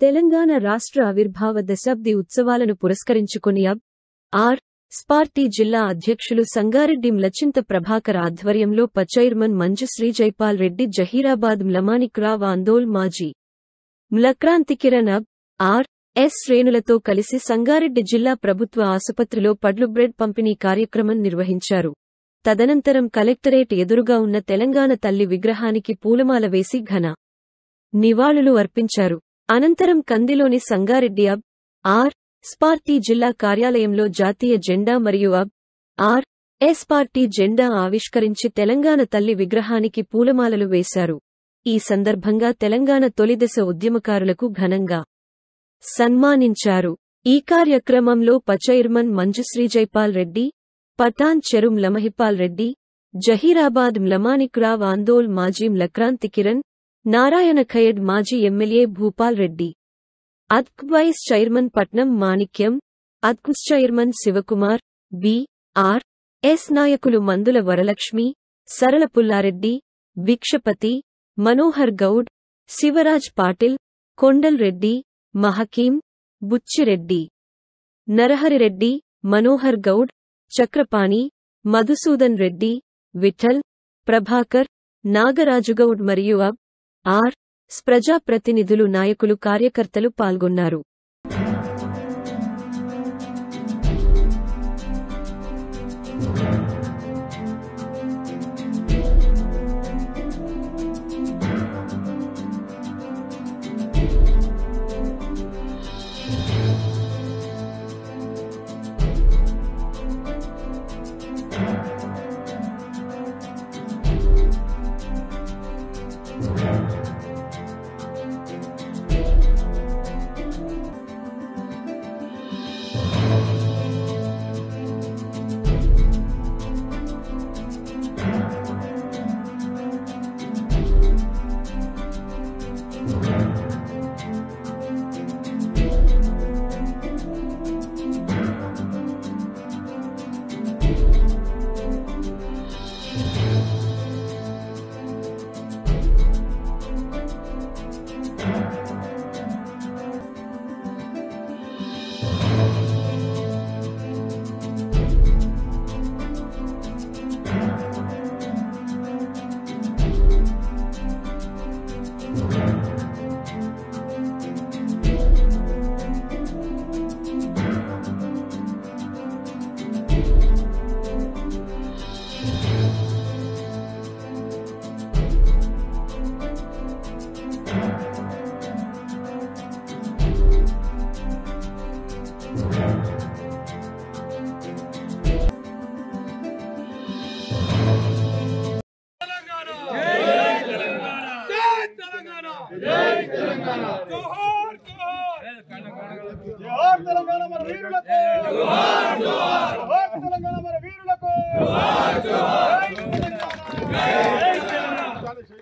తెలంగాణ రాష్ట్ర ఆవిర్భావ దశాబ్ది ఉత్సవాలను పురస్కరించుకుని ఆర్. స్పార్టీ జిల్లా అధ్యక్షులు సంగారెడ్డి మ్లచింత ప్రభాకర్ ఆధ్వర్యంలో చైర్మన్ మంజుశ్రీ జైపాల్ రెడ్డి జహీరాబాద్ మ్లమాణిక్రావ్ ఆందోళ్ మాజీ మ్లక్రాంతి కిరణ్ ఆర్. ఎస్. శ్రేణులతో కలిసి సంగారెడ్డి జిల్లా ప్రభుత్వ ఆసుపత్రిలో పడ్లు బ్రెడ్ పంపిణీ కార్యక్రమం నిర్వహించారు. తదనంతరం కలెక్టరేట్ ఎదురుగా ఉన్న తెలంగాణ తల్లి విగ్రహానికి పూలమాల వేసి ఘన నివాళులు అర్పించారు. అనంతరం కందిలోని సంగారెడ్డి ఆర్. స్పార్టీ జిల్లా కార్యాలయంలో జాతీయ జెండా మరియు ఆర్. ఎస్. పార్టీ జెండా ఆవిష్కరించి తెలంగాణ తల్లి విగ్రహానికి పూలమాలలు వేశారు. ఈ సందర్భంగా తెలంగాణ తొలిదశ ఉద్యమకారులకు ఘనంగా సన్మానించారు. ఈ కార్యక్రమంలో చైర్మన్ మంజుశ్రీ జైపాల్ రెడ్డి, పటాన్ చెరు మ్లమహిపాల్ రెడ్డి, జహీరాబాద్ మ్లమాణిక్రావ్ ఆందోళ్ మాజీ మ్లక్రాంతి కిరణ్, నారాయణ ఖేడ్ మాజీ ఎమ్మెల్యే భూపాల్ రెడ్డి, అద్క్ వైస్ చైర్మన్ పట్నం మాణిక్యం, అద్క్ chairman Shivakumar, B. R. S. నాయకులు మందుల వరలక్ష్మి, సరళ పుల్లారెడ్డి, భిక్షపతి, మనోహర్ గౌడ్, శివరాజ్ పాటిల్, కొండల్ రెడ్డి, మహకీం, బుచ్చిరెడ్డి, నరహరిరెడ్డి, మనోహర్ గౌడ్, చక్రపాణి, మధుసూదన్ రెడ్డి, విఠల్, ప్రభాకర్, నాగరాజుగౌడ్ మరియు ఆర్. ప్రజాప్రతినిధులు నాయకులు కార్యకర్తలు పాల్గొన్నారు.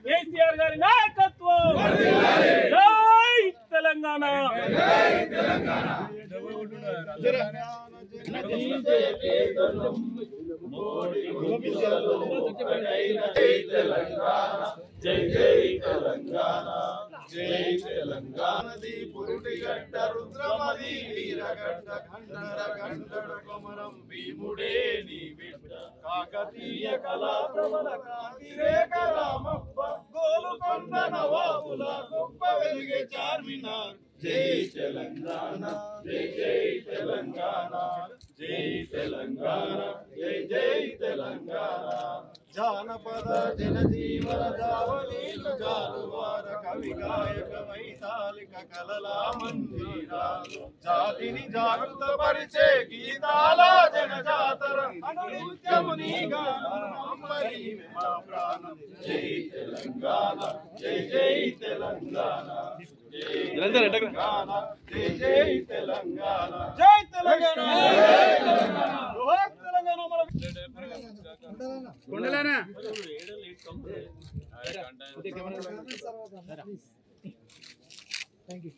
కేసీఆర్ గారి నాయకత్వం జై తెలంగాణ. జై జై తెలంగాణ, జై తెలంగాణ. పురుటిగడ్డ రుద్రమది వీరగడ్డ ఖండర ఖండర కొమరం భీముడే నీ బిడ్డ. కాకతీయ కళా ప్రబల కాంతిరేఖ రామప్ప గోలుకొండ నవాబుల గొప్ప వెలుగే చార్మినార్. జై తెలంగాణ, జై జై తెలంగాణ, జై తెలంగాణ, జై జై తెలంగాణ. జానపద జనజీవన జావలీలు జాలువార కవి గాయక వైతాళిక కలల మందిరాలు. జాతిని జాగృత పరిచే గీతాల జనజాతర అనునిత్యము నీ గానం అమ్మని మా ప్రాణం. జై తెలంగాణ, జై జై తెలంగాణ, జై తెలంగాణ, జై జై తెలంగాణ, జై తెలంగాణ, జై తెలంగాణ. కొండలానా thank you.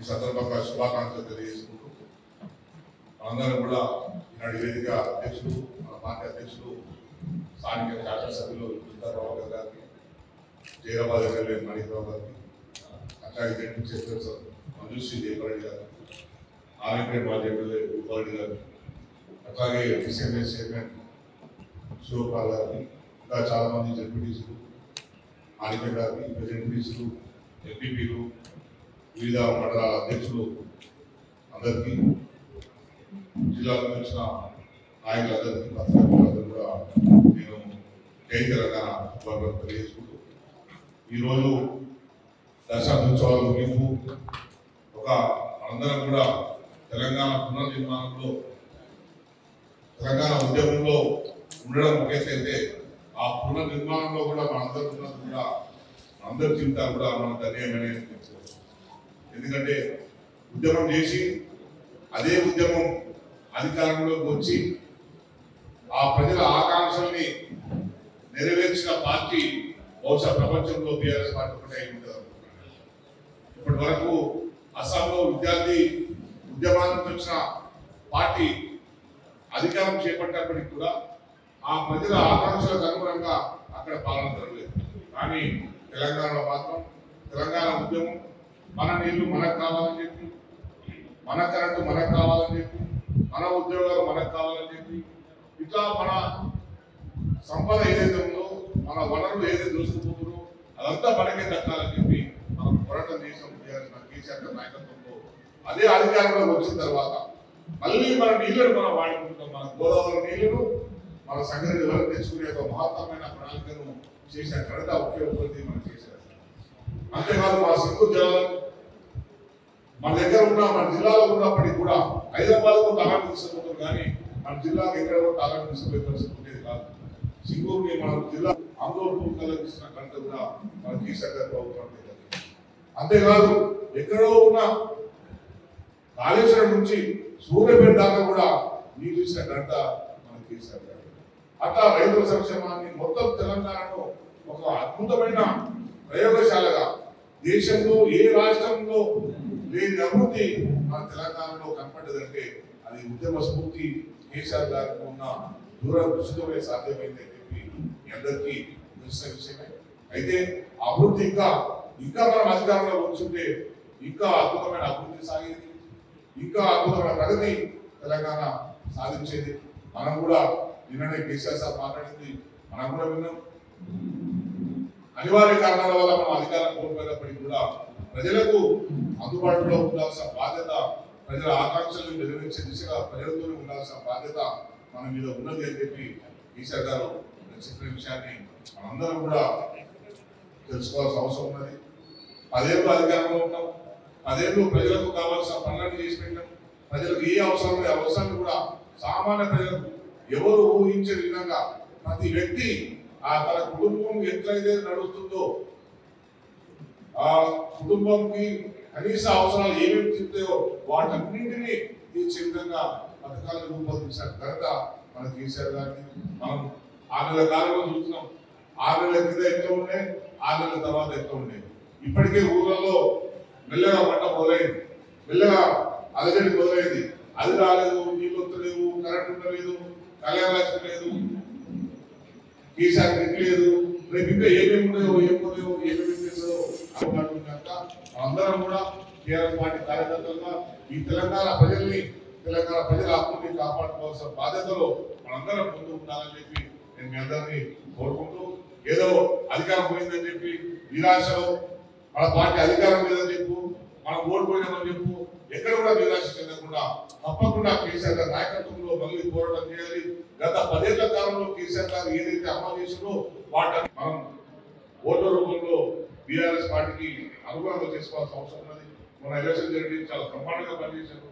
సందర్భంగా శుభాకాంక్షలు తెలియజేసుకుంటూ మనందరం కూడా ఈనాడు వేదిక అధ్యక్షులు మన పార్టీ అధ్యక్షులు స్థానిక శాసనసభ్యులు ప్రభాకర్ గారికి జైరాబాద్ ఎమ్మెల్యే మణిరావు గారికి అట్లాగే జడ్పీ చైర్పర్సన్ మంజుశ్రీ జయపారెడ్డి గారు ఆర్ఎంపేట్ మాజీ ఎమ్మెల్యే భూపారెడ్డి గారు అట్లాగే డిసిఎంఎస్ చైర్మన్ శివపాల్ గారికి ఇంకా చాలా మంది జడ్పీటీసీలు ఆర్ఎంపేట్ గారికి ఇంకా జడ్పీటీసీలు ఎంపీపీలు వివిధ మండలాల అధ్యక్షులు అందరికీ జిల్లాలో వచ్చిన నాయకులందరికీ పత్రికలందరూ కూడా నేను జై తెలంగాణ శుభాకాంక్షలు తెలియజేసుకుంటూ ఈరోజు దశాబ్దోత్సవాల ముగింపు ఒక అందరం కూడా తెలంగాణ పునర్నిర్మాణంలో తెలంగాణ ఉద్యమంలో ఉండడం ఒకేసైతే ఆ పునర్నిర్మాణంలో కూడా మనందరూ ఉన్నది కూడా అందరి జీవితాలు కూడా మనం ధన్యమని చెప్పుకోవచ్చు. ఎందుకంటే ఉద్యమం చేసి అదే ఉద్యమం అధికారంలోకి వచ్చి ఆ ప్రజల ఆకాంక్షల్ని నెరవేర్చిన పార్టీ బహుశా ప్రపంచంలో బీఆర్ఎస్ పార్టీ ఒకటే అయి ఉంటుంది. ఇప్పటి వరకు అస్సాంలో విద్యార్థి ఉద్యమానికి వచ్చిన పార్టీ అధికారం చేపట్టినప్పటికీ కూడా ఆ ప్రజల ఆకాంక్షలకు అనుగుణంగా అక్కడ పాలన జరగలేదు. కానీ తెలంగాణలో మాత్రం తెలంగాణ ఉద్యమం మన నీళ్లు మనకు కావాలని చెప్పి, మన కరెంటు మనకు కావాలని చెప్పి, మన ఉద్యోగాలు మనకు కావాలని చెప్పి, ఇట్లా మన సంపద ఏదైతే ఉందో, మన వనరులు ఏదైతే దోసుకుపోతుందో అదంతా మనకే దక్కాలని చెప్పి మనం పోరాటం చేసిన కేసీఆర్ నాయకత్వంలో అదే అధికారంలోకి వచ్చిన తర్వాత మళ్ళీ మన నీళ్లను మనం వాడుకుంటాం. మన గోదావరి నీళ్లను మన సంగతి వరకు తెచ్చుకునే ఒక మహత్తరమైన ప్రణాళికను చేసిన ఘనత ఒకే ఒక్కటి మనం చేశారు. అంతేకాదు మన సింధు జలాలను మన దగ్గర ఉన్న మన జిల్లాలో ఉన్నప్పటికీ కూడా హైదరాబాద్కు తాళాలు తీసుకుపోతారు, కానీ మన జిల్లాకు ఎక్కడ కూడా తాళాలు తీసుకుపోయే పరిస్థితి ఉండేది కాదు. సింగూరుని మన జిల్లా ఆందోళన కలిగిస్తున్న ఘనత కూడా మన కేసీఆర్ గారి ప్రభుత్వం. అంతేకాదు ఎక్కడో ఉన్న కాళేశ్వరం నుంచి సూర్యపేట దాకా కూడా నీళ్ళు ఇచ్చిన ఘనత మన కేసీఆర్ గారు. అట్లా రైతుల సంక్షేమాన్ని మొత్తం తెలంగాణలో ఒక అద్భుతమైన ప్రయోగశాలగా దేశంలో ఏ రాష్ట్రంలో లేని అభివృద్ధి మన తెలంగాణలో కనపడ్డదంటే అది ఉద్యమ స్ఫూర్తి కేసీఆర్ గారికి ఉన్న దూరదృష్టితోనే సాధ్యమైందని చెప్పి మీ అందరికీ తెలిసిన విషయమే. అయితే అభివృద్ధి ఇంకా మనం అధికారంలో ఉంచుంటే ఇంకా అద్భుతమైన అభివృద్ధి సాగేది, ఇంకా అద్భుతమైన ప్రగతి తెలంగాణ సాధించేది. మనం కూడా నిన్ననే కేసీఆర్ సార్ మాట్లాడింది మనం కూడా విన్నాం. అనివార్య కారణాల వల్ల మనం అధికారం కోల్పోయినప్పటికీ కూడా ప్రజలకు అందుబాటులో ఉండాల్సిన బాధ్యత, ప్రజల ఆకాంక్షలను నెరవేర్చే దిశగా ప్రజలతోనే ఉండాల్సిన బాధ్యత మన మీద ఉన్నది అని చెప్పి కేసీఆర్ గారు చెప్పిన విషయాన్ని మనందరం కూడా తెలుసుకోవాల్సిన అవసరం ఉన్నది. 10 ఏళ్ళు అధికారంలో ఉన్నాం, 10 ఏళ్ళు ప్రజలకు కావాల్సిన పనులను చేసి పెట్టాం. ప్రజలకు ఏ అవసరం లేదు, అవసరాన్ని కూడా సామాన్య ప్రజలకు ఎవరు ఊహించే విధంగా ప్రతి వ్యక్తి తన కుటుంబం ఎట్లయితే నడుస్తుందో ఆ కుటుంబంకి కనీస అవసరాలు ఏమేమి తీరుతాయో వాటన్నింటినీ తీర్చే విధంగా పథకాలను రూపొందించిన ఘనత మన కేసీఆర్ గారిని. మనం 6 నెలల కాలంలో చూస్తున్నాం. 6 నెలల కింద ఎంత ఉండే, 6 నెలల తర్వాత ఎంత ఉండే. ఇప్పటికే ఊళ్ళల్లో మెల్లగా పంట మొదలైంది, మెల్లగా అలజడి మొదలైంది. అది రాలేదు, నీళ్ళు వస్తలేవు, కరెంట్ ఉండలేదు, కళ్యాణ లక్ష్మి లేదు, కేసీఆర్ కిట్ లేదు, రేపు ఇంకా ఏమేమి ఉన్నాయో ఏమో ఏమేమి చేస్తుందో కనుక అందరం కూడా టీఆర్ఎస్ పార్టీ కార్యకర్తలుగా ఈ తెలంగాణ ప్రజల హక్కుని కాపాడుకోవాల్సిన బాధ్యతలో మనందరం ముందు ఉండాలని చెప్పి నేను మీ అందరినీ కోరుకుంటూ, ఏదో అధికారం పోయిందని చెప్పి నిరాశలో మన పార్టీ అధికారం లేదని చెప్పు, మనం ఓడిపోయినామని చెప్పు, ఎక్కడ కూడా నిరాశ చెందకుండా తప్పకుండా కేసీఆర్ గారి నాయకత్వంలో మళ్ళీ పోరాటం చేయాలి. గత 10 ఏళ్ల కాలంలో కేసీఆర్ గారు ఏదైతే అమలు చేసిందో వాటిని మనం ఓట్ల రూపంలో బీఆర్ఎస్ పార్టీకి అనుగుణంగా చేసుకోవాల్సిన అవసరం ఉన్నది. మన ఎలక్షన్ జరిగి చాలా బ్రహ్మాండంగా పనిచేశారు.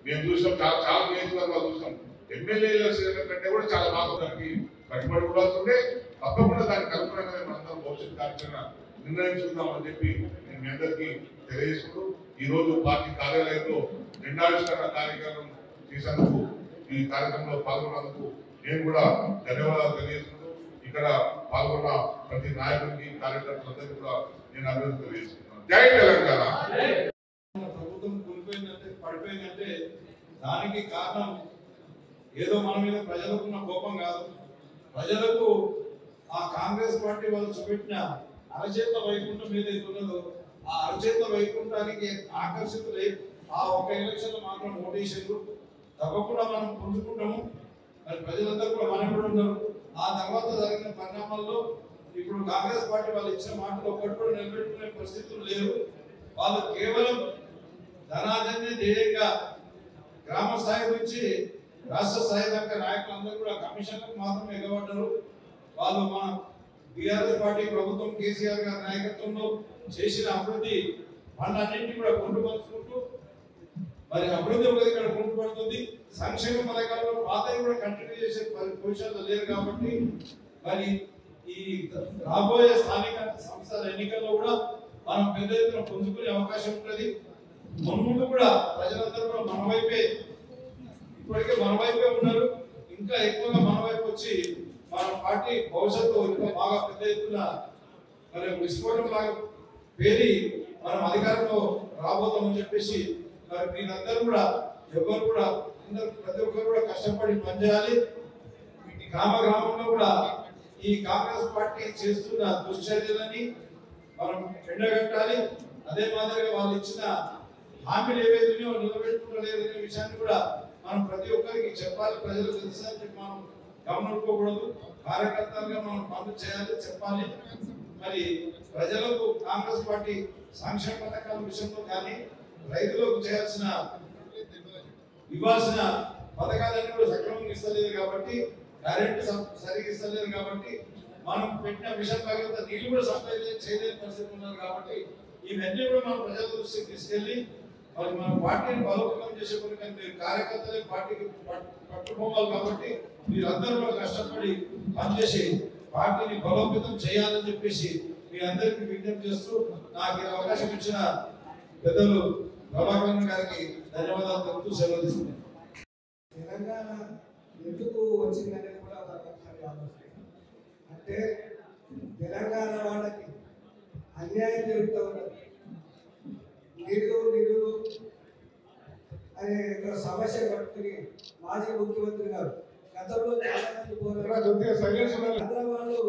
మేము చూసాం, చాలా నియోజకవర్గాలు చూసాం. ఎమ్మెల్యే ఎలక్షన్ కంటే కూడా చాలా బాగా దానికి కట్టుబడి ఉండాల్సిందే. తప్పకుండా దానికి అనుగుణంగానే మనందరం భవిష్యత్ కార్యక్రమం నిర్ణయించుకుందామని చెప్పి నేను మీ అందరికీ తెలియజేసుకుంటూ, ఈ రోజు పార్టీ కార్యాలయంలో జెండావిష్కరణ కార్యక్రమం చేసేందుకు, ఈ కార్యక్రమంలో పాల్గొన్నందుకు నేను కూడా ధన్యవాదాలు తెలియజేసుకుంటూ, ఇక్కడ పాల్గొన్న ప్రతి నాయకుడికి కార్యకర్తలందరికీ కూడా నేను అభివృద్ధి తెలియజేస్తున్నాను. జై తెలంగాణ. ప్రభుత్వం దానికి కారణం ఏదో మన మీద ప్రజలకు ఉన్న కోపం కాదు. ప్రజలకు ఆ కాంగ్రెస్ పార్టీ వాళ్ళు చూపెట్టిన అరచేత వైకుంఠం ఏదైతే ఉన్నదో ఆ అరచేత వైకుంఠానికి ఆకర్షితులై ఆ ఒక ఎలక్షన్ లో మాత్రం ఓటేషన్లు తప్పకుండా మనం పుంజుకుంటాము. మరి ప్రజలందరూ కూడా మనం కూడా ఉన్నారు. ఆ తర్వాత జరిగిన పరిణామాల్లో ఇప్పుడు కాంగ్రెస్ పార్టీ వాళ్ళు ఇచ్చిన మాటలు ఒక్కటి కూడా నిలబెట్టుకునే పరిస్థితులు లేవు. వాళ్ళు కేవలం ధనార్జనే ధ్యేయంగా గ్రామ స్థాయి నుంచి రాష్ట్ర స్థాయి దాకా నాయకులందరూ కూడా కమిషన్లకు మాత్రం ఎగబడ్డారు. వాళ్ళు మన బీఆర్ఎస్ పార్టీ ప్రభుత్వం కేసీఆర్ గారి నాయకత్వంలో చేసిన అభివృద్ధి వాళ్ళన్నింటినీ కూడా పొందుపరుచుకుంటూ మరి అభివృద్ధి ఒకటి ఇక్కడ పొందుపడుతుంది. సంక్షేమ పథకాల్లో పాతవి కూడా కంటిన్యూ చేసే పొజిషన్లో లేరు కాబట్టి మరి ఈ రాబోయే స్థానిక సంస్థల ఎన్నికల్లో కూడా మనం పెద్ద ఎత్తున పుంజుకునే అవకాశం ఉంటుంది. ముందు కూడా ప్రజలందరూ కూడా మన వైపే ఇప్పటికే మన వైపే ఉన్నారు. ఇంకా ఎక్కువగా మన వైపు వచ్చి మన పార్టీ భవిష్యత్తు ఇంకా బాగా పెద్ద ఎత్తున మరి విస్ఫోటం లాగా పేరి మనం అధికారంలో రాబోతామని చెప్పేసి మరి మీరందరూ కూడా ఎవరు కూడా ప్రతి ఒక్కరు కూడా కష్టపడి పనిచేయాలి. గ్రామ గ్రామంలో కూడా ఈ కాంగ్రెస్ పార్టీ చేస్తున్న దుశ్చర్యలని మనం ఎండగట్టాలి. అదే మాదిరిగా వాళ్ళు ఇచ్చిన హామీలు ఏవైతే నిలబెట్టుకోలేదనే విషయాన్ని కూడా మనం ప్రతి ఒక్కరికి చెప్పాలి. ప్రజలు తెలుసని చెప్పి మనం గమనించుకోకూడదు. కార్యకర్తలుగా మనం పనులు చేయాలి, చెప్పాలి. మరి ప్రజలకు కాంగ్రెస్ పార్టీ సంక్షేమ పథకాల విషయంలో కానీ రైతులకు చేయాల్సిన ఇవ్వాల్సిన పథకాలన్నీ కూడా సక్రమంగా ఇస్తలేదు కాబట్టి, కరెంట్ సరిగ్గా ఇస్తలేదు కాబట్టి, మనం పెట్టిన మిషన్ భగీరథ నీళ్లు కూడా సప్లై చేయలేని పరిస్థితి ఉన్నారు కాబట్టి ఇవన్నీ కూడా మనం ప్రజల దృష్టికి తీసుకెళ్లి మరి మన పార్టీని బలోపేతం చేసే కొరకు మీరు కార్యకర్తలే పార్టీకి పట్టుకోవాలి కాబట్టి మీరందరూ కూడా కష్టపడి పనిచేసి పార్టీని బలోపేతం చేయాలని చెప్పేసి మీ అందరికీ విజ్ఞప్తి చేస్తూ నాకు ఈ అవకాశం ఇచ్చిన పెద్దలు ప్రభాకర్ గారికి ధన్యవాదాలు తెలుపుతూ సెలవు తీసుకున్నాను. తెలంగాణ ఎందుకు వచ్చిందనేది కూడా ఒకసారి ఆలోచన. అంటే తెలంగాణ వాళ్ళకి అన్యాయం జరుగుతూ ఉన్నది. నిధులు అనే ఒక సమస్య పట్టుకుని మాజీ ముఖ్యమంత్రి గారు గతంలో చాలా మంది పోరాడు వాళ్ళు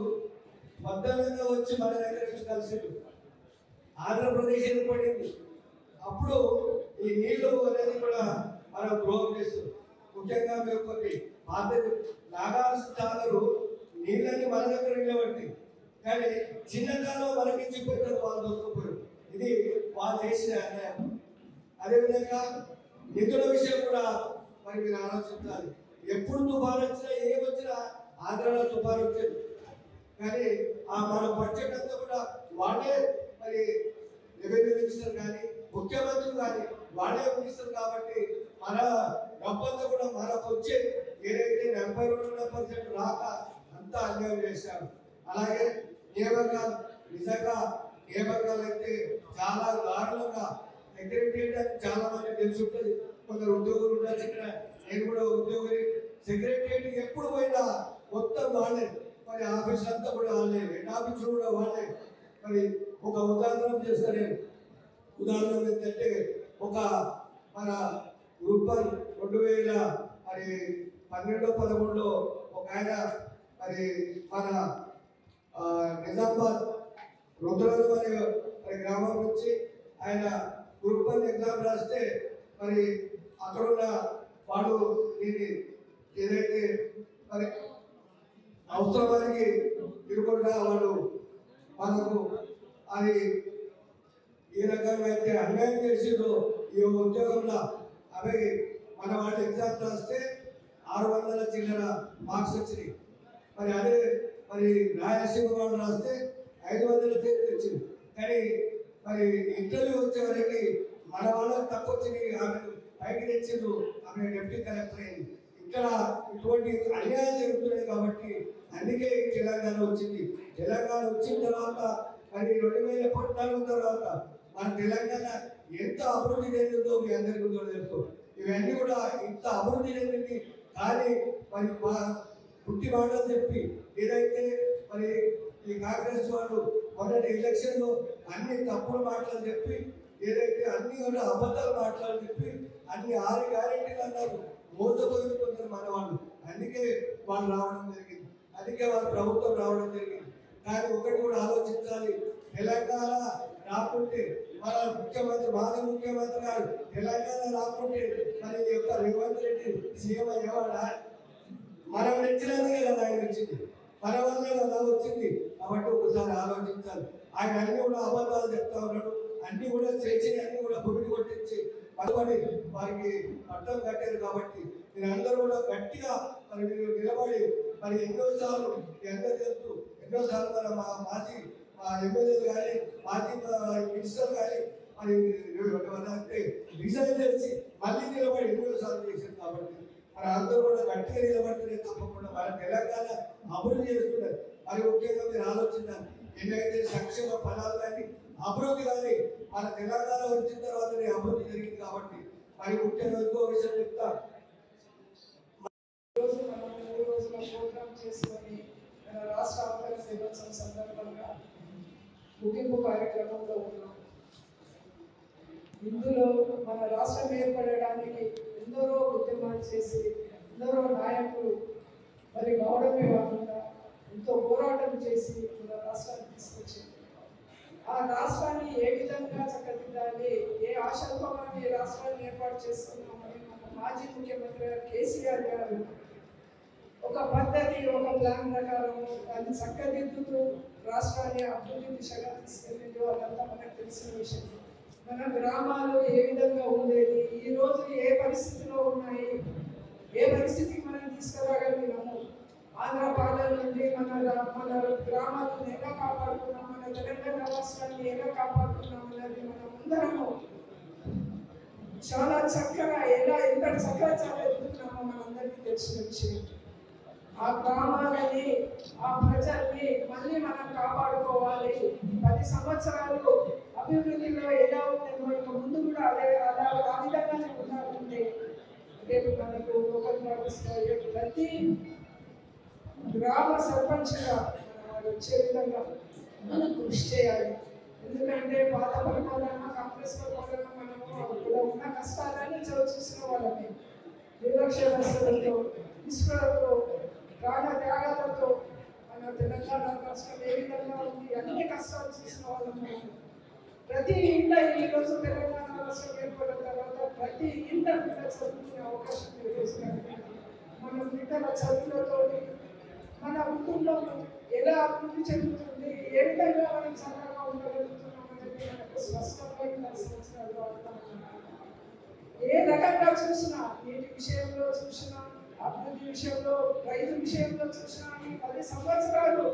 బద్దలంగా వచ్చి మన దగ్గర నుంచి కలిసి ఆంధ్రప్రదేశ్ ఏర్పడింది. అప్పుడు ఈ నీళ్లు అనేది కూడా మనం ద్రోహం చేస్తుంది. ముఖ్యంగా మేము కొన్ని బాధ్యత నాగార్జున నీళ్ళని మన దగ్గర నిలబట్టి కానీ చిన్నకాలం మనకి ఇచ్చిపోయిన వాళ్ళు దొరికిపోయారు. ఇది వాళ్ళు చేసిన అన్యాయం. అదేవిధంగా నిధుల విషయం కూడా మరి మీరు ఆలోచించాలి. ఎప్పుడు తుఫాను వచ్చినా ఏమొచ్చినా ఆంధ్రాలో తుఫాను వచ్చేది కానీ ఆ మన బడ్జెట్ అంతా కూడా వాళ్ళే మరి రెవెన్యూ మినిస్టర్ కానీ ముఖ్యమంత్రి కానీ వాళ్ళే మినిస్టర్ కాబట్టి మన డబ్బంతా కూడా మనకు వచ్చే ఏదైతే 42% రాక అంతా అన్యాయం చేశారు. అలాగే నియామకాలు నిజంగా నియామకాలు అయితే చాలా దారుణంగా సెక్రటరియట్ చాలా మంది తెలిసి ఉంటుంది. కొందరు ఉద్యోగులు ఉండాల్సి నేను కూడా ఉద్యోగి సెక్రటరియట్ ఎప్పుడు పోయినా మొత్తం వాళ్ళే మరి ఆఫీస్ అంతా కూడా వాళ్ళే హెడ్ ఆఫీసులు కూడా వాళ్ళే. మరి ఒక ఉదాహరణ చేస్తా నేను. ఉదాహరణ ఏంటంటే ఒక మన రూపాయలు 2012-13 ఒక ఆయన మరి మన నిజామాబాద్ రుద్రవరం అనే మరి గ్రామం నుంచి ఆయన గ్రూప్ 1 ఎగ్జామ్ రాస్తే మరి అక్కడున్న వాడు దీన్ని ఏదైతే మరి అవసరానికి తిరుగుకుండా వాడు మనకు అది ఏ రకంగా అయితే అన్యాయం చేసిందో ఈ ఉద్యోగంలో అవి మన వాళ్ళు ఎగ్జామ్ రాస్తే 600 చిల్లర మార్క్స్ వచ్చినాయి. మరి అదే మరి రాయలసీమ వాళ్ళు రాస్తే 500 వచ్చింది. కానీ మరి ఇంటర్వ్యూ వచ్చే వరకు మన వాళ్ళకి తక్కువ వచ్చినాయి. ఆమె పైకి తెచ్చిండ్రు, ఆమె డిప్యూటీ కలెక్టర్ అయింది. ఇక్కడ ఇటువంటి అన్యాయం జరుగుతున్నాయి కాబట్టి అందుకే తెలంగాణ వచ్చింది. తెలంగాణ వచ్చిన తర్వాత మరి 2014 తర్వాత మన తెలంగాణ ఎంత అభివృద్ధి చెందుతుందో మీ అందరికీ కూడా తెలుసు. ఇవన్నీ కూడా ఇంత అభివృద్ధి చెందింది కానీ మరి మా పుట్టి మాటలు చెప్పి ఏదైతే మరి ఈ కాంగ్రెస్ వాళ్ళు మొదటి ఎలక్షన్లో అన్ని తప్పుడు మాటలు చెప్పి ఏదైతే అన్ని కూడా అబద్ధాలు మాటలు చెప్పి అన్ని 6 గ్యారెంటీలు అన్నారు. మోసపోయిన కొందరు మన వాళ్ళు, అందుకే వాళ్ళు రావడం జరిగింది, అందుకే వాళ్ళ ప్రభుత్వం రావడం జరిగింది. కానీ ఒకటి కూడా ఆలోచించాలి, తెలంగాణ రాకుంటే మన ముఖ్యమంత్రి మాజీ ముఖ్యమంత్రి గారు తెలంగాణ రాకుంటే మరి ఈ యొక్క రేవంత్ రెడ్డి సీఎం అయ్యేవాడా? మనం నచ్చినందుకే కదా ఆయన వచ్చింది, మన వల్లే కదా వచ్చింది. కాబట్టి ఒకసారి ఆలోచించాలి. ఆయన అన్ని కూడా అబద్ధాలు చెప్తా ఉన్నాడు, అన్ని కూడా చేసి అన్ని కూడా బుగిడి కొట్టించి పలుకొని వారికి అర్థం కట్టారు. కాబట్టి మీరందరూ కూడా గట్టిగా మరి మీరు నిలబడి మరి ఎన్నోసార్లు మీ అందరూ తెలుసు, ఎన్నోసార్లు మన మాజీ ఎమ్మెల్యేలు కానీ మాజీ మినిస్టర్ కానీ మరి రిజైన్ చేసి మళ్ళీ నిలబడి ఎన్నోసార్లు చేశారు. కాబట్టి మన అందరూ కూడా గట్టిగా నిలబడితే తప్పకుండా మన తెలంగాణ అభివృద్ధి చేస్తున్నారు. మరి ముఖ్యంగా మీరు ఆలోచించాలి, ఎన్నైతే సంక్షేమ ఫలాలు కానీ అభివృద్ధి కానీ మన తెలంగాణ వచ్చిన తర్వాతనే అభివృద్ధి జరిగింది. కాబట్టి మరి ముఖ్యంగా ఇంకో విషయం చెప్తా, మనం 3 రోజుల ప్రోగ్రాం చేసుకొని మన రాష్ట్ర అవతరణ దినోత్సవం సందర్భంగా ముగింపు కార్యక్రమంలో ఉన్నాం. ఇందులో మన రాష్ట్రం ఏర్పడడానికి ఎందరో ఉద్యమాలు చేసి ఎందరో నాయకులు మరి గౌరవమే కాకుండా ఎంతో పోరాటం చేసి మన రాష్ట్రాన్ని తీసుకొచ్చింది. ఆ రాష్ట్రాన్ని ఏ విధంగా చక్కదిద్దాలి, ఏ ఆశలతో మనం ఈ రాష్ట్రాన్ని ఏర్పాటు చేస్తున్నామని మన మాజీ ముఖ్యమంత్రి కేసీఆర్ గారు ఒక పద్ధతి, ఒక ప్లాన్ ప్రకారం దాన్ని చక్కదిద్దుతూ రాష్ట్రాన్ని అభివృద్ధి దిశగా తీసుకెళ్ళింది. వాళ్ళంతా మనకు తెలిసిన విషయం. మన గ్రామాలు ఏ విధంగా ఉండేది, ఈరోజు ఏ పరిస్థితిలో ఉన్నాయి, ఏ పరిస్థితికి మనం తీసుకురాగలిగినాము, ఆంధ్ర పాలన నుండి మన గ్రామాలను ఎలా కాపాడుకున్నాం, మన తెలంగాణ రాష్ట్రాన్ని ఎలా కాపాడుకున్నాం అన్నది మనం అందరము చాలా చక్కగా ఎంత చక్కగా చాలా ఎదుగుతున్నామో మనందరికీ తెలిసిన విషయం. ఆ గ్రామాలని, ఆ ప్రజల్ని మళ్ళీ మనం కాపాడుకోవాలి. 10 సంవత్సరాలు అభివృద్ధిలో ఎలా ఉంటుందో ఇంకా ముందు కూడా ఆ విధంగానే ఉండాలంటే రేపు మనకు లోకల్ బాడీస్లో ప్రతి గ్రామ సర్పంచ్గా వచ్చే విధంగా మనం కృషి చేయాలి. ఎందుకంటే పాత పరిపాలన, కాంగ్రెస్ పరిపాలన మనము ఇలా ఉన్న కష్టాలని చూసిన వాళ్ళని నిరక్షరాస్యతలతో, ఇసుకలతో, ప్రాణ త్యాగాలతో మన తెలంగాణ రాష్ట్రం ఏ విధంగా ఉంది అన్ని కష్టాలు చూసిన వాళ్ళము. ప్రతి ఇంట ఈరోజు తెలంగాణ రాష్ట్రం ఏర్పడిన తర్వాత ప్రతి ఇంట బిడ్డ చదువుకునే అవకాశం నిర్వహిస్తున్నారు. మన బిడ్డల చదువులతో మన కుటుంబం ఎలా అభివృద్ధి చెందుతుంది, ఏ విధంగా మనం చక్కగా ఉండగలుగుతున్నాం అనేది మనకు స్పష్టంగా 10 సంవత్సరాలు అర్థమవుతుంది. ఏ రకంగా చూసినా, నీటి విషయంలో చూసినా, అభివృద్ధి విషయంలో, రైతు విషయంలో చూసినా ఈ 10 సంవత్సరాలు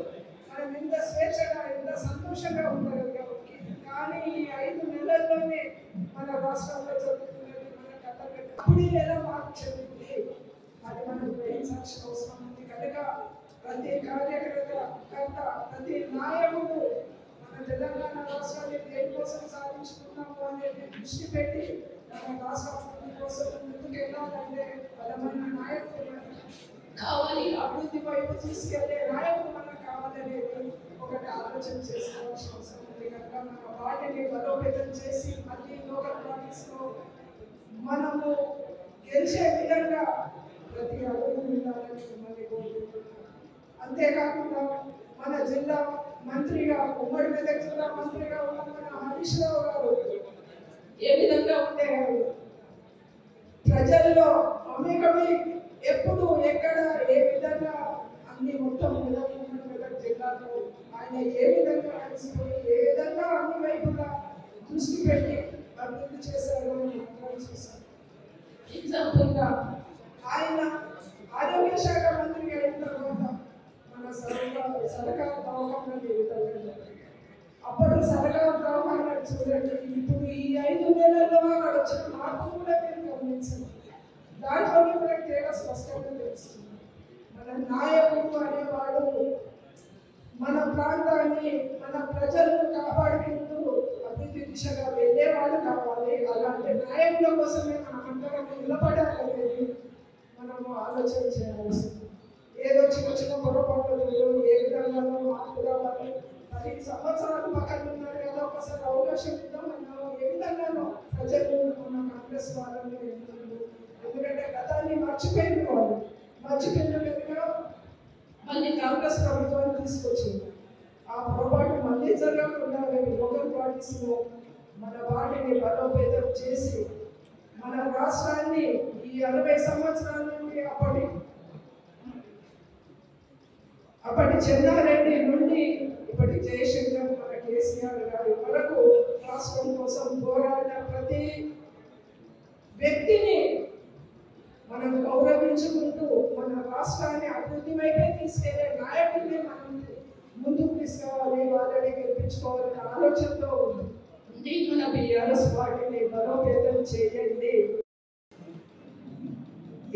మనం ఎంత స్వేచ్ఛగా, ఎంత సంతోషంగా ఉండగలిగాము. కానీ ఈ 5 నెలల్లోనే మన రాష్ట్రంలో జరుగుతున్నది మన కథ అప్పుడు ఎలా మార్పు చెందుతుంది అది మనకు గ్రహించాల్సిన అవసరం ఉంది. కనుక ప్రతి కార్యకర్త, ప్రతి నాయకుడు మన తెలంగాణ రాష్ట్రాన్ని దేనికోసం సాధించుకున్నాము అనేది దృష్టి పెట్టి మన రాష్ట్ర అభివృద్ధి కోసం ముందుకు వెళ్ళాలంటే బలమైన నాయకులు కావాలి, అభివృద్ధి వైపు తీసుకెళ్లే నాయకులు మనకు కావాలనేది ఒకటి ఆలోచన చేసుకోవాల్సిన అవసరం ఉంది. కనుక మన వాటిని బలోపేతం చేసి మళ్ళీ లోకల్ బాడీస్లో మనము గెలిచే విధంగా ప్రతి అడుగు ఉండాలని మిమ్మల్ని కోరుకుంటున్నాను. అంతేకాకుండా మన జిల్లా మంత్రిగా, ఉమ్మడి మెదక్ జిల్లా మంత్రిగా ఉన్న మన హరీష్ రావు గారు ఏ విధంగా ఉండేవారు, ప్రజల్లో మమేకమై ఎప్పుడు ఎక్కడ ఏ విధంగా అన్ని మొత్తం మెదక్ జిల్లాలో ఆయన ఏ విధంగా కలిసిపోయి ఏ విధంగా అన్ని వైపులా దృష్టి పెట్టి అభివృద్ధి చేశారో మనం చూసాం. ఎగ్జాంపుల్గా ఆయన ఆరోగ్య శాఖ మంత్రిగా అయిన తర్వాత మన సరకారు దవాఖానాలు అప్పుడు సరకారు దవాఖానాలు చూడండి, ఇప్పుడు ఈ 5 నెలల్లో అక్కడ వచ్చిన మార్పు కూడా మీరు గమనించండి. దాంట్లో మనకు తేడా స్పష్టంగా తెలుస్తుంది. మన నాయకుడు అనేవాడు మన ప్రాంతాన్ని, మన ప్రజలను కాపాడుకుంటూ అభివృద్ధి దిశగా వెళ్ళేవాడు కావాలి. అలాంటి నాయకుల కోసమే మనం అందరం నిలబడాలనేది మనము ఆలోచన చేయాల్సింది. ఏదో చిన్న పొరపాట్లు ఏ విధంగానో మార్పు రావాలి. 10 సంవత్సరాలు పక్కన ఉన్నారు కదా, ఒకసారి అవకాశం ఇద్దాం అన్నాము. ఏ విధంగానో ప్రజలు మన కాంగ్రెస్ వాళ్ళని ఎందుకంటే గతాన్ని మర్చిపోయిన కనుక మళ్ళీ కాంగ్రెస్ ప్రభుత్వాన్ని తీసుకొచ్చింది. ఆ పొరపాటు మళ్ళీ జరగకుండా లోకల్ పార్టీస్లో మన పార్టీని బలోపేతం చేసి మన రాష్ట్రాన్ని ఈ 60 సంవత్సరాల నుండి అప్పటి చెన్నారెడ్డి నుండి ఇప్పటి జయశంకర్ మన కేసీఆర్ గారి వరకు రాష్ట్రం కోసం పోరాడిన ప్రతి వ్యక్తిని మనం గౌరవించుకుంటూ మన రాష్ట్రాన్ని అభివృద్ధి వైపే తీసుకెళ్లే నాయకుడిని మనం ముందుకు తీసుకురావాలి, వాళ్ళని గెలిపించుకోవాలనే ఆలోచనతో ఉంది. మన బీఆర్ఎస్ పార్టీని బలోపేతం చేయండి.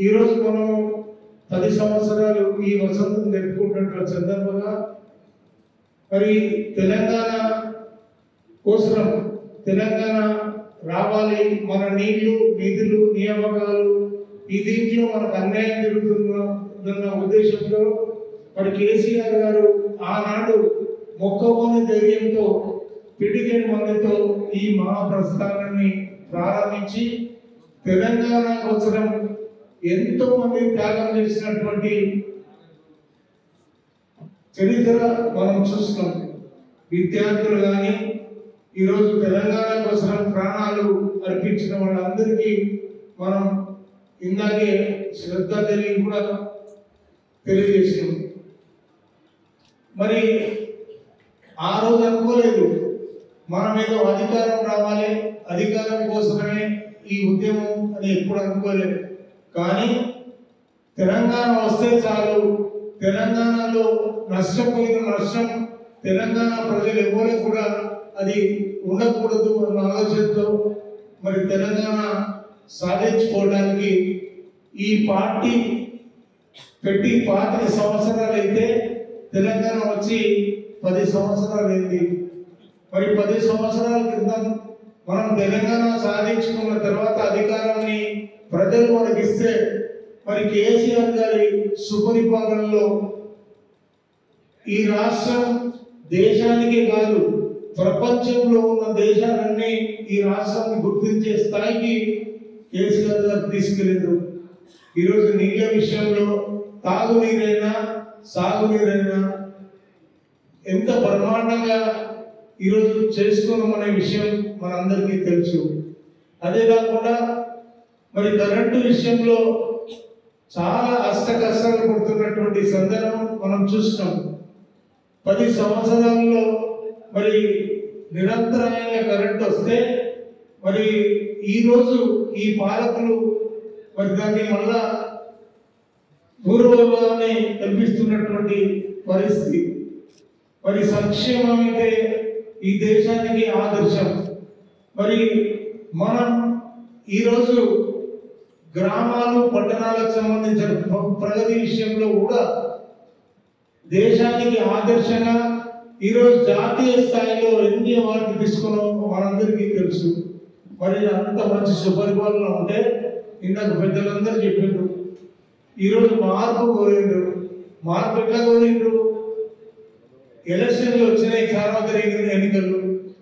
ఈరోజు మనం 10 సంవత్సరాలు ఈ వసంతం జరుపుకుంటున్న సందర్భంగా మరి తెలంగాణ కోసం తెలంగాణ రావాలి, మన నీళ్లు నిధులు నియామకాలు ఈ దీంట్లో మనకు అన్యాయం జరుగుతున్న ఉద్దేశంతో మరి కేసీఆర్ గారు ఆనాడు మొక్కబోని ధైర్యంతో పిడికిన మందితో ఈ మహాప్రస్థానాన్ని ప్రారంభించి తెలంగాణ కోసం ఎంతో మంది త్యాగం చేసినటువంటి చరిత్ర మనం చూస్తున్నాం. విద్యార్థులు కానీ ఈరోజు తెలంగాణ కోసం ప్రాణాలు అర్పించిన వాళ్ళందరికీ మనం ఇందాకే శ్రద్ధాంజలి కూడా తెలియజేసినాం. మరి ఆ రోజు అనుకోలేదు మన మీద అధికారం రావాలి, అధికారం కోసమే ఈ ఉద్యమం అని ఎప్పుడు అనుకోలేదు. కానీ తెలంగాణ వస్తే చాలు, తెలంగాణలో నష్టపోయిన నష్టం తెలంగాణ ప్రజలు ఎవరు కూడా అది ఉండకూడదు అన్న ఆలోచనతో మరి తెలంగాణ సాధించుకోవడానికి ఈ పార్టీ పెట్టి 5 సంవత్సరాలు అయితే తెలంగాణ వచ్చి 10 సంవత్సరాలు అయింది. మరి 10 సంవత్సరాల క్రితం మనం తెలంగాణ సాధించుకున్న తర్వాత అధికారాన్ని ప్రజలు మనకి ఇస్తే మరి కేసీఆర్ గారి సుపరిపాలనలో ఈ రాష్ట్రం దేశానికి కాదు ప్రపంచంలో ఉన్న దేశాలన్నీ ఈ రాష్ట్రాన్ని గుర్తించే స్థాయికి కేసీఆర్ గారు తీసుకెళ్ళారు. ఈరోజు నీళ్ళ విషయంలో తాగునీరైనా సాగునీరైనా ఎంత బ్రహ్మాండంగా ఈరోజు చేసుకున్నామనే విషయం మనందరికీ తెలుసు. అదే కాకుండా మరి కరెంటు విషయంలో చాలా కష్టాలు పడుతున్నటువంటి సందర్భం మనం చూస్తున్నాం. 10 సంవత్సరాల్లో మరి నిరంతరమైన కరెంట్ వస్తే మరి ఈరోజు ఈ పాలకులు మరి దాన్ని మళ్ళా పూర్వగానే కల్పిస్తున్నటువంటి పరిస్థితి. మరి సంక్షేమం అయితే ఈ దేశానికి ఆదర్శం. మరి మనం ఈరోజు గ్రామాలు పట్టణాలకు సంబంధించిన ప్రగతి విషయంలో కూడా దేశానికి ఆదర్శంగా ఈరోజు జాతీయ స్థాయిలో ఎన్ని అవార్డులు తీసుకున్నామో మనందరికీ తెలుసు. మరి అంత మంచి సుపరిపాలన ఉంటే ఇందాక పెద్దలందరూ చెప్పిండ్రు. ఈరోజు మార్పు కోరిండ్రు. మార్పు ఎట్లా కోరిండ్రు? ఎలక్షన్లు వచ్చినాయి, సార్వత్రిక ఎన్నికలు.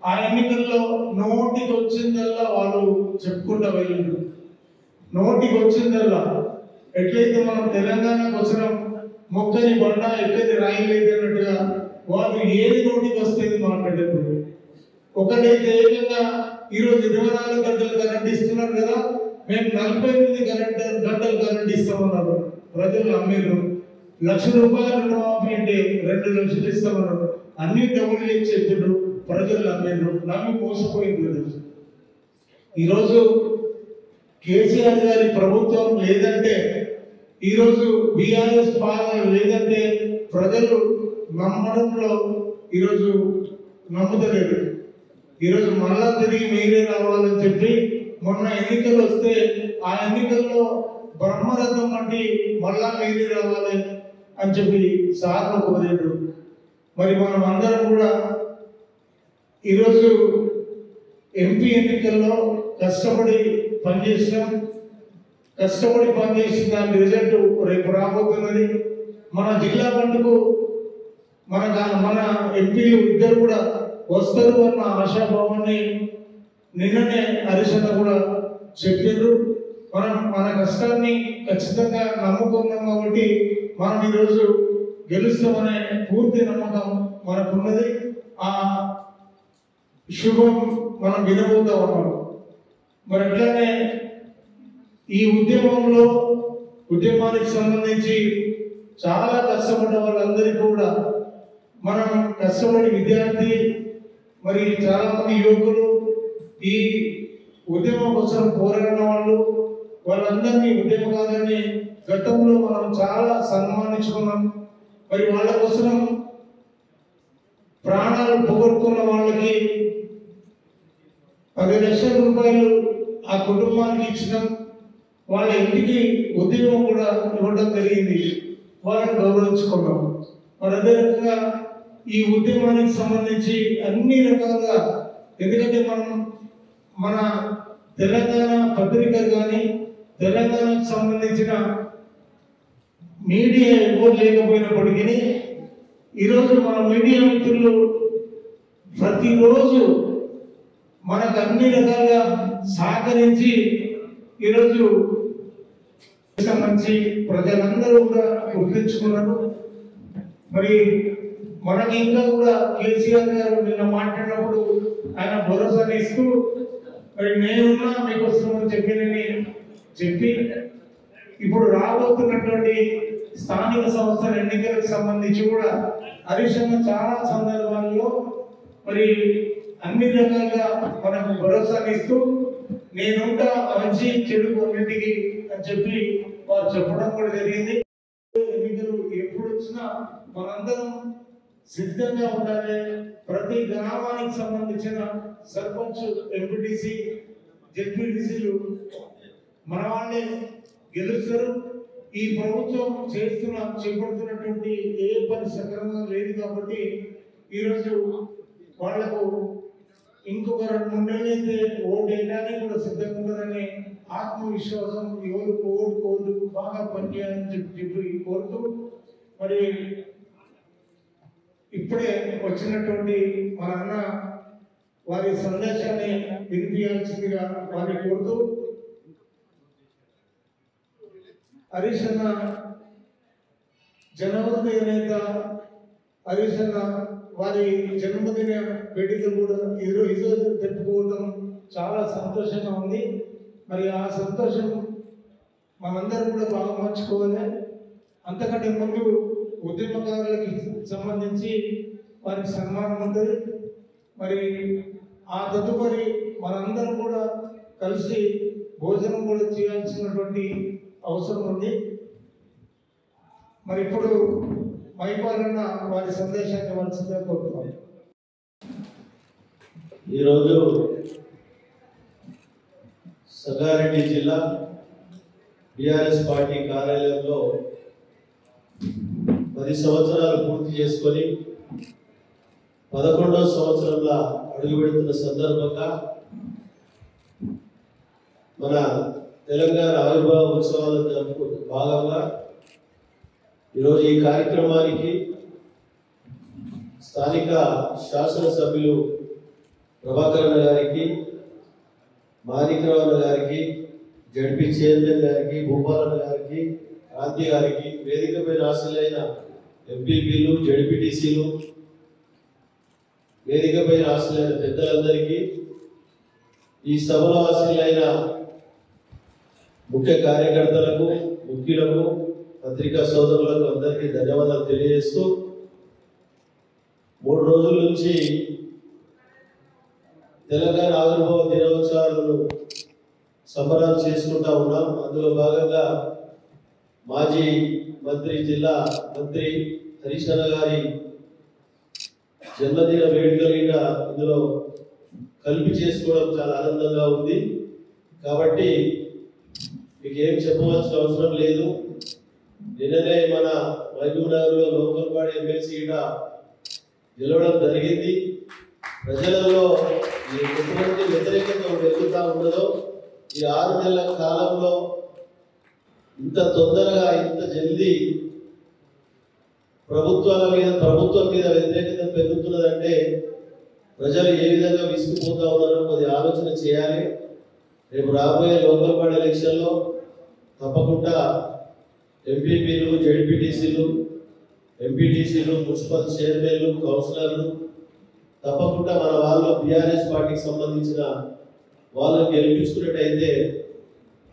ఆ ఎన్నికల్లో నోటికి వచ్చిందల్లా వాళ్ళు చెప్పుకుంటా వెళ్ళిండ్రు. నోటికి వచ్చిందల్లా ఎట్లయితే మనం తెలంగాణ కోసం మొక్కని బండ ఎట్లయితే రాయలేదు అన్నట్టుగా వాళ్ళు ఏది నోటికి వస్తుంది మాట్లాడారు. ఒకటైతే ఏకంగా ఈరోజు 24 గంటలు కరెంట్ ఇస్తున్నారు కదా, మేము 48 గంటలు కరెంట్ ఇస్తామన్నారు. ప్రజలు అమ్మేరు. ₹1,00,000 రుణమాఫీ అంటే 2 లక్షలు ఇస్తామన్నారు. అన్ని డబ్బులు ఇచ్చేప్పుడు ప్రజలు అమ్మేరు. నమ్మి మోసపోయింది. ఈరోజు కేసీఆర్ గారి ప్రభుత్వం లేదంటే, ఈరోజు బీఆర్ఎస్ పాలన లేదంటే ప్రజలు నమ్మడంలో ఈరోజు నమ్ముతలేరు. ఈరోజు మళ్ళా తిరిగి మీరే రావాలని చెప్పి మొన్న ఎన్నికలు వస్తే ఆ ఎన్నికల్లో బ్రహ్మరథం వంటి మళ్ళా మీరే రావాలి అని చెప్పి సార్లు కోరారు. మరి మనం అందరం కూడా ఈరోజు ఎంపీ ఎన్నికల్లో కష్టపడి పనిచేసినాం. కష్టపడి పనిచేసిన దాని రిజల్ట్ రేపు రాబోతున్నది. మన జిల్లా మట్టుకు మన ఎంపీలు ఇద్దరు కూడా వస్తారు అన్న ఆశాభావాన్ని నిన్ననే హరీష్ అన్న కూడా చెప్పారు. మనం మన కష్టాన్ని ఖచ్చితంగా నమ్ముకున్నాం కాబట్టి మనం ఈరోజు గెలుస్తామనే పూర్తి నమ్మకం మనకున్నది. ఆ శుభం మనం వినబోతా ఉన్నాం. మరి అట్లానే ఈ ఉద్యమానికి సంబంధించి చాలా కష్టపడ్డ వాళ్ళందరికీ కూడా మనం కష్టపడి విద్యార్థి మరి చాలా మంది యువకులు ఈ ఉద్యమం కోసం పోరాడిన వాళ్ళందరినీ ఉద్యమకారులని గతంలో మనం చాలా సన్మానించుకున్నాం. మరి వాళ్ళ కోసం ప్రాణాలు పోగొట్టుకున్న వాళ్ళకి 10 లక్షల రూపాయలు ఆ కుటుంబానికి ఇచ్చినాం. వాళ్ళ ఇంటికి ఉద్యోగం కూడా ఇవ్వడం జరిగింది. వాళ్ళని గౌరవించుకున్నాం. మరి అదే రకంగా ఈ ఉద్యమానికి సంబంధించి అన్ని రకాలుగా, ఎందుకంటే మన తెలంగాణ పత్రిక కానీ తెలంగాణకు సంబంధించిన మీడియా ఎవరు లేకపోయినప్పటికీ ఈరోజు మన మీడియా మిత్రులు ప్రతిరోజు మనకు అన్ని రకాలుగా సహకరించి ఈరోజు మంచి ప్రజలందరూ కూడా గుర్తించుకున్నారు. మరి మనకి ఇంకా కూడా కేసీఆర్ గారు నిన్న మాట్లాడినప్పుడు ఆయన భరోసాని ఇస్తూ మరి నేనున్నా మీకోసం అని చెప్పి ఇప్పుడు రాబోతున్నటువంటి స్థానిక సంస్థల ఎన్నికలకు సంబంధించి కూడా హరీష్ అన్న చాలా సందర్భాల్లో మరి అన్ని రకాలుగా మనకు భరోసాని ఇస్తూ నేనుంటా మంచి చెడు కొన్నింటికి అని చెప్పి వారు చెప్పడం కూడా జరిగింది. ఎన్నికలు ఎప్పుడు వచ్చినా మనందరం సిద్ధంగా ఉండాలి. ప్రతి గ్రామానికి సంబంధించిన సర్పంచ్, ఎంపీటీసీ, జెడ్పీటీసీలు మన వాళ్ళే గెలుస్తారు. ఈ ప్రభుత్వం చేపడుతున్నటువంటి ఏ పని సక్రమంగా లేదు కాబట్టి ఈరోజు వాళ్లకు ఇంకొక 2-3 నెలలైతే ఓటు వేయడానికి కూడా సిద్ధంగా ఉంటుందని ఆత్మవిశ్వాసం, ఎవరు ఓటుకోవద్దు, బాగా పనిచేయాలని చెప్పి కోరుతూ మరి ఇప్పుడే వచ్చినటువంటి మన అన్న వారి సందేశాన్ని వినిపించాల్సిందిగా వారిని కోరుతూ, హరీష్ అన్న జనవృదయ నేత హరీష్ అన్న వారి జన్మదిన వేడుకలు కూడా ఈరోజు జరుపుకోవడం చాలా సంతోషంగా ఉంది. మరి ఆ సంతోషం మనందరూ కూడా బాగా మార్చుకోవాలి. అంతకంటే ముందు ఉద్యమకారులకి సంబంధించి వారికి సన్మానం ఉంటుంది. మరి ఆ తదుపరి మనందరం కూడా కలిసి భోజనం కూడా చేయాల్సినటువంటి అవసరం ఉంది. మరి ఇప్పుడు మైపాలన్న వారి సందేశాన్ని ఇవ్వాల్సిందిగా కోరుతున్నాం. ఈరోజు సంగారెడ్డి జిల్లా టిఆర్ఎస్ పార్టీ కార్యాలయంలో 10 సంవత్సరాలు పూర్తి చేసుకొని 11వ సంవత్సరంలో అడుగుపెడుతున్న సందర్భంగా మన తెలంగాణ ఆవిర్భావ ఉత్సవాలు జరుపుకుంటూ భాగంగా ఈరోజు ఈ కార్యక్రమానికి స్థానిక శాసనసభ్యులు ప్రభాకరన్న గారికి, మాణిక్రావు గారికి, జడ్పీ చైర్మన్ గారికి, భూపాలన్న గారికి, క్రాంతి గారికి, వేదికపై రాష్ట్రాలైన ఎంపీపీలు, జడ్పీటీసీలు, వేదికపై రాష్ట్రాలైన పెద్దలందరికీ, ఈ సభలో హాజరైన ముఖ్య కార్యకర్తలకు, ముఖ్యులకు, పత్రికా సోదరులకు అందరికీ ధన్యవాదాలు తెలియజేస్తూ 3 రోజుల నుంచి తెలంగాణ ఆవిర్భావ దినోత్సవాలను సంబరాలు చేసుకుంటా ఉన్నాం. అందులో భాగంగా మాజీ మంత్రి, జిల్లా మంత్రి హరీష్ అన్న గారి జన్మదిన వేడుకలు ఇందులో కలిపి చేసుకోవడం చాలా ఆనందంగా ఉంది. కాబట్టి మీకు ఏం చెప్పవలసిన అవసరం లేదు. నిన్ననే మన మహబూబ్ నగర్లో లోకల్ బాడీ ఎమ్మెల్సీ గెలవడం జరిగింది. ప్రజలలో ఎటువంటి వ్యతిరేకత పెరుగుతూ ఉండదో ఈ 6 నెలల కాలంలో ఇంత తొందరగా, ఇంత జల్దీ ప్రభుత్వం మీద వ్యతిరేకత పెరుగుతున్నదంటే ప్రజలు ఏ విధంగా విసిగిపోతా ఉన్నారో కొద్దిగా ఆలోచన చేయాలి. రేపు రాబోయే లోకల్ బాడీ ఎలక్షన్లో తప్పకుండా ఎంపీపీలు, జెడ్పీటీసీలు, ఎంపీటీసీలు, మున్సిపల్ చైర్మన్లు, కౌన్సిలర్లు తప్పకుండా మన వాళ్ళు బీఆర్ఎస్ పార్టీకి సంబంధించిన వాళ్ళని గెలిపించుకున్నట్టయితే,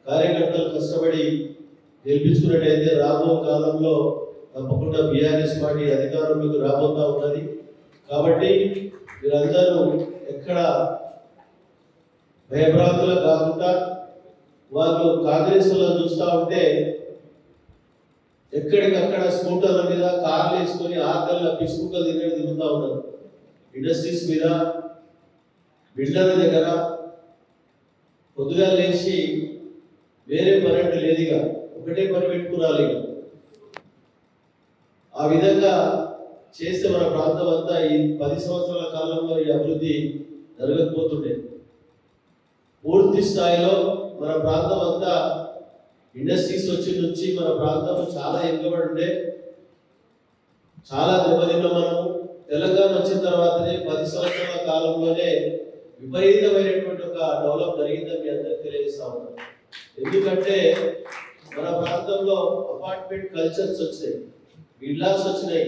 కార్యకర్తలు కష్టపడి గెలిపించుకున్నట్టయితే రాబో కాలంలో తప్పకుండా బీఆర్ఎస్ పార్టీ అధికారంలోకి రాబోతా ఉన్నది. కాబట్టి మీరందరూ ఎక్కడ భయభ్రాంతులు కాకుండా, వాళ్ళు కాంగ్రెస్ వాళ్ళని చూస్తూ ఉంటే ఎక్కడికక్కడ స్కూటర్ల మీద కార్లు వేసుకొని ఆకలిలో పిచ్చుకుక్కలు తిరుగుతూ ఉన్నారు. ఇండస్ట్రీస్ మీద, బిల్డర్ల దగ్గర పొద్దుగా లేచి వేరే పని అంటే లేదుగా, ఒకటే పని పెట్టుకురాలి. ఆ విధంగా చేస్తే మన ప్రాంతం అంతా ఈ 10 సంవత్సరాల కాలంలో ఈ అభివృద్ధి జరగకపోతుండే. పూర్తి స్థాయిలో మన ప్రాంతం అంతా ఇండస్ట్రీస్ వచ్చి నుంచి మన ప్రాంతం చాలా వెనుకబడి ఉండే, చాలా దెబ్బతిన్నాం. మనము తెలంగాణ వచ్చిన తర్వాతనే 10 సంవత్సరాల కాలంలోనే విపరీతమైనటువంటి ఒక డెవలప్ జరిగిందని మీ అందరికీ తెలియజేస్తా ఉన్నాం. ఎందుకంటే మన ప్రాంతంలో అపార్ట్మెంట్ కల్చర్స్ వచ్చినాయి, విల్లాస్ వచ్చినాయి,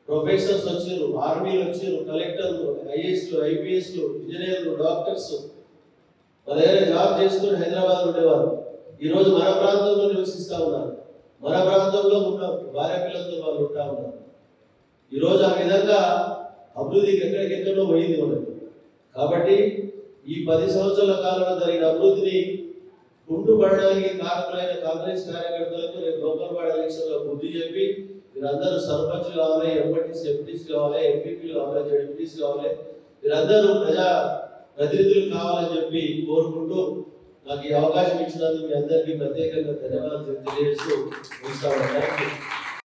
ప్రొఫెసర్స్ వచ్చారు, ఆర్మీలు వచ్చారు, కలెక్టర్లు, ఐఏఎస్లు, ఐపీఎస్లు, ఇంజనీర్లు, డాక్టర్స్ మన దగ్గర జాబ్ చేసుకుని హైదరాబాద్ ఉండేవారు. ఈరోజు మన ప్రాంతంలో నివసిస్తూ ఉన్నారు, మన ప్రాంతంలో ఉన్న భార్య పిల్లలతో వాళ్ళు ఉంటా ఉన్నారు. ఈరోజు ఆ విధంగా అభివృద్ధికి ఎక్కడికెక్కడో పోయింది మనకి. కాబట్టి ఈ 10 సంవత్సరాల కాలంలో జరిగిన అభివృద్ధిని కుంటుపడడానికి కారకులైన కాంగ్రెస్ కార్యకర్తలకు రేపు లోకల్ బాడీ ఎలక్షన్లో బుద్ధి చెప్పి మీరందరూ సర్పంచ్ కావాలి, ఎంపీటీసీ, ఎంపీటీసీ కావాలి, ఎంపీపీలు కావాలి, జడ్పీటీసీ కావాలి, మీరందరూ ప్రజా ప్రతినిధులు కావాలని చెప్పి కోరుకుంటూ నాకు ఈ అవకాశం ఇచ్చినందుకు మీ అందరికీ ప్రత్యేకంగా ధన్యవాదాలు తెలియజేస్తూ ముగిస్తాను. Thank you.